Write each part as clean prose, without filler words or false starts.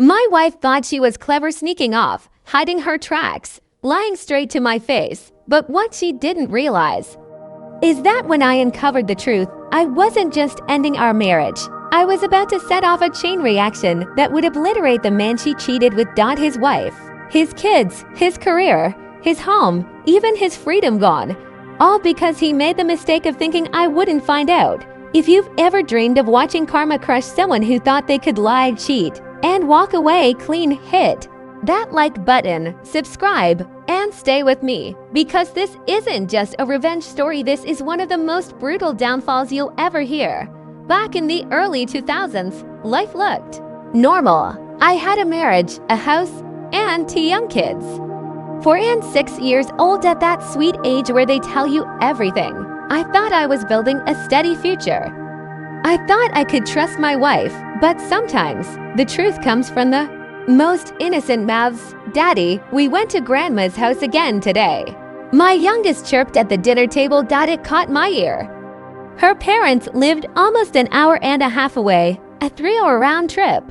My wife thought she was clever sneaking off, hiding her tracks, lying straight to my face. But what she didn't realize is that when I uncovered the truth, I wasn't just ending our marriage. I was about to set off a chain reaction that would obliterate the man she cheated with. His wife, his kids, his career, his home, even his freedom gone. All because he made the mistake of thinking I wouldn't find out. If you've ever dreamed of watching karma crush someone who thought they could lie, cheat, and walk away clean, hit that like button, subscribe, and stay with me. Because this isn't just a revenge story, this is one of the most brutal downfalls you'll ever hear. Back in the early 2000s, life looked normal. I had a marriage, a house, and 2 young kids. 4 and 6 years old, at that sweet age where they tell you everything. I thought I was building a steady future. I thought I could trust my wife, but sometimes the truth comes from the most innocent mouths. Daddy, we went to Grandma's house again today. My youngest chirped at the dinner table. It caught my ear. Her parents lived almost an hour and a half away, a 3-hour round trip.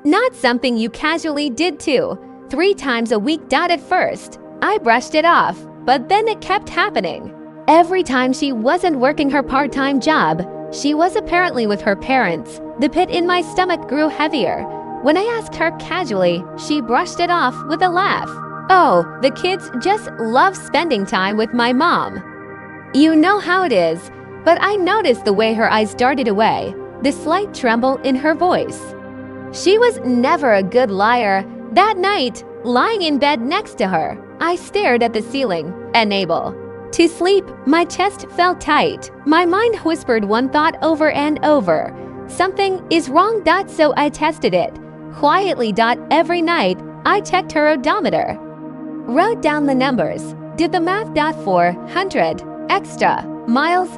Not something you casually did 2-3 times a week. At first, I brushed it off, but then it kept happening. Every time she wasn't working her part-time job, she was apparently with her parents. The pit in my stomach grew heavier. When I asked her casually, she brushed it off with a laugh. Oh, the kids just love spending time with my mom. You know how it is. But I noticed the way her eyes darted away, the slight tremble in her voice. She was never a good liar. That night, lying in bed next to her, I stared at the ceiling, unable to sleep. My chest felt tight. My mind whispered one thought over and over. Something is wrong. So I tested it quietly. Every night, I checked her odometer, wrote down the numbers, did the math. 400 extra miles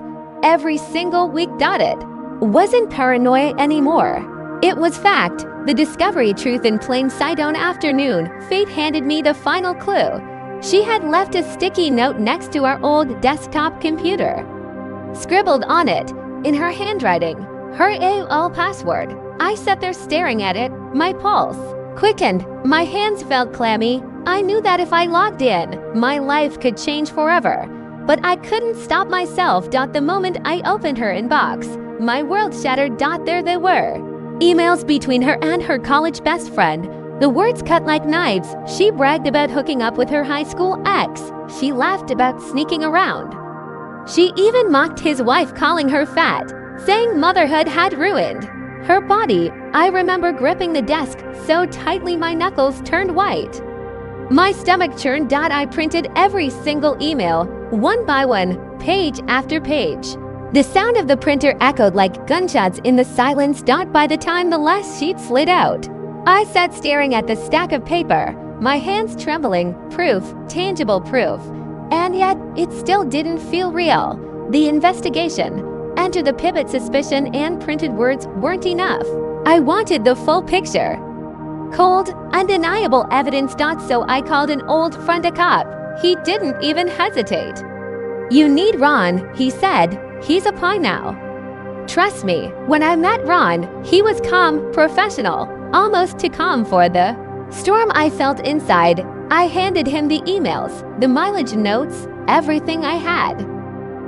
every single week. It wasn't paranoia anymore. It was fact. The discovery, truth in plain sight. On afternoon, fate handed me the final clue. She had left a sticky note next to our old desktop computer. Scribbled on it, in her handwriting, her AOL password. I sat there staring at it. My pulse quickened. My hands felt clammy. I knew that if I logged in, my life could change forever. But I couldn't stop myself. The moment I opened her inbox, my world shattered. There they were. Emails between her and her college best friend. The words cut like knives. She bragged about hooking up with her high school ex. She laughed about sneaking around. She even mocked his wife, calling her fat, saying motherhood had ruined her body. I remember gripping the desk so tightly my knuckles turned white. My stomach churned. I printed every single email, one by one, page after page. The sound of the printer echoed like gunshots in the silence. By the time the last sheet slid out, I sat staring at the stack of paper, my hands trembling. Proof, tangible proof. And yet, it still didn't feel real. The investigation, enter the pivot, suspicion, and printed words weren't enough. I wanted the full picture. Cold, undeniable evidence. So I called an old friend, a cop. He didn't even hesitate. You need Ron, he said. He's a pie now. Trust me, when I met Ron, he was calm, professional, almost too calm for the storm I felt inside. I handed him the emails, the mileage notes, everything I had.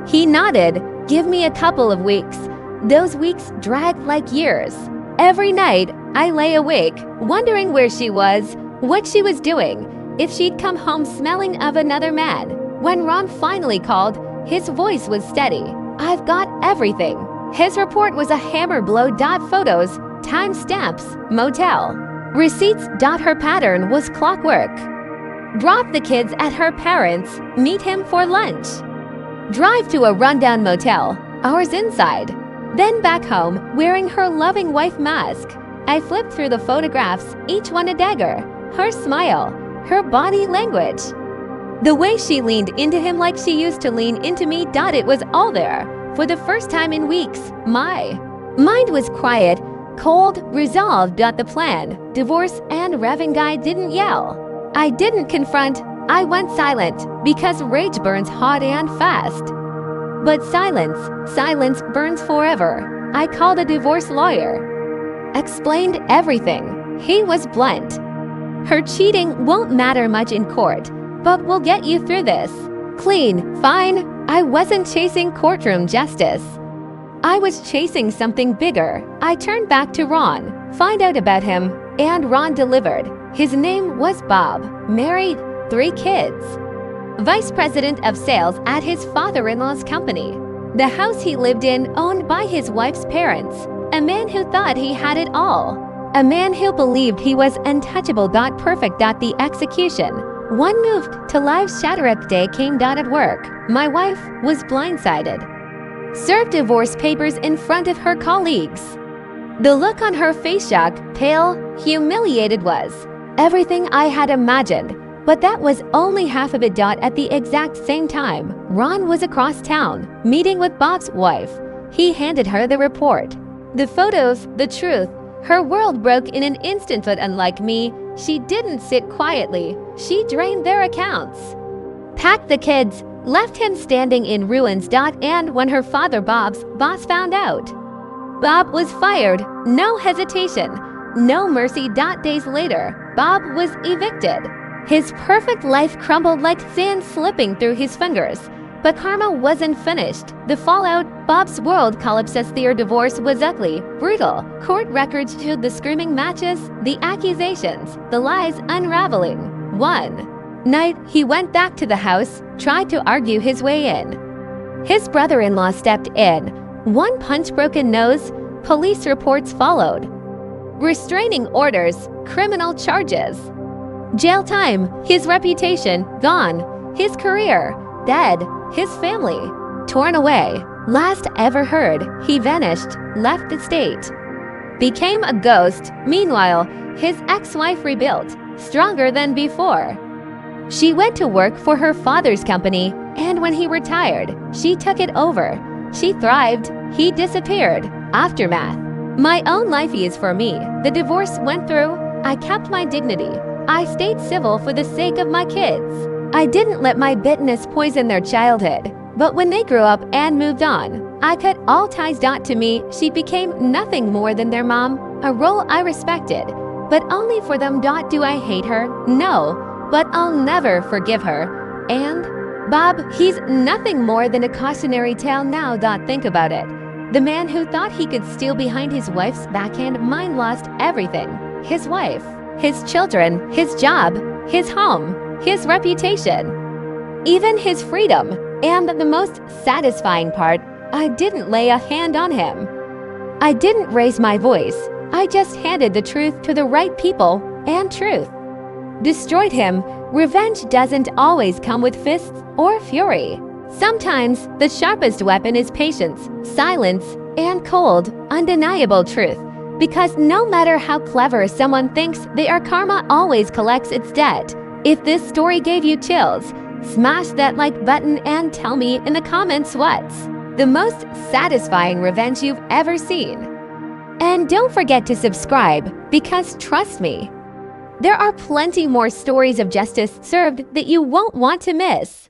He nodded. Give me a couple of weeks. Those weeks dragged like years. Every night, I lay awake, wondering where she was, what she was doing, if she'd come home smelling of another man. When Ron finally called, his voice was steady. I've got everything. His report was a hammer blow. Photos, timestamps, motel receipts. Her pattern was clockwork. Drop the kids at her parents', meet him for lunch. Drive to a rundown motel, hours inside. Then back home, wearing her loving wife mask. I flipped through the photographs, each one a dagger. Her smile, her body language. The way she leaned into him like she used to lean into me. It was all there. For the first time in weeks, my mind was quiet, cold, resolved. The plan, divorce, and revving guy didn't yell. I didn't confront. I went silent, because rage burns hot and fast. But silence burns forever. I called a divorce lawyer. Explained everything. He was blunt. Her cheating won't matter much in court, but we'll get you through this. Clean, fine. I wasn't chasing courtroom justice. I was chasing something bigger. I turned back to Ron, find out about him, and Ron delivered. His name was Bob, married, 3 kids. Vice president of sales at his father-in-law's company. The house he lived in owned by his wife's parents. A man who thought he had it all. A man who believed he was untouchable. Perfect. The execution. One moved to live Shatterup Day came at work. My wife was blindsided. Served divorce papers in front of her colleagues. The look on her face, shocked, pale, humiliated, was everything I had imagined. But that was only half of it. At the exact same time, Ron was across town, meeting with Bob's wife. He handed her the report. The photos, the truth. Her world broke in an instant, but unlike me, she didn't sit quietly. She drained their accounts. Packed the kids, left him standing in ruins. And when her father, Bob's boss, found out, Bob was fired. No hesitation, no mercy. Days later, Bob was evicted. His perfect life crumbled like sand slipping through his fingers. But karma wasn't finished. The fallout, Bob's world collapsed. Their divorce was ugly, brutal. Court records showed the screaming matches, the accusations, the lies unraveling. One night, he went back to the house, tried to argue his way in. His brother-in-law stepped in. One punch, broken nose. Police reports followed. Restraining orders, criminal charges. Jail time, his reputation gone, his career dead, his family torn away. Last ever heard, he vanished, left the state, became a ghost. Meanwhile, his ex-wife rebuilt, stronger than before. She went to work for her father's company, and when he retired, she took it over. She thrived, he disappeared. Aftermath. My own life is for me. The divorce went through. I kept my dignity. I stayed civil for the sake of my kids. I didn't let my bitterness poison their childhood. But when they grew up and moved on, I cut all ties. To me, she became nothing more than their mom, a role I respected, but only for them. Do I hate her? No, but I'll never forgive her. And Bob, he's nothing more than a cautionary tale now. Think about it. The man who thought he could steal behind his wife's backhand mind lost everything. His wife, his children, his job, his home, his reputation, even his freedom. And the most satisfying part, I didn't lay a hand on him. I didn't raise my voice. I just handed the truth to the right people, and truth destroyed him. Revenge doesn't always come with fists or fury. Sometimes the sharpest weapon is patience, silence, and cold, undeniable truth. Because no matter how clever someone thinks they are, karma always collects its debt. If this story gave you chills, smash that like button and tell me in the comments what's the most satisfying revenge you've ever seen. And don't forget to subscribe, because trust me, there are plenty more stories of justice served that you won't want to miss.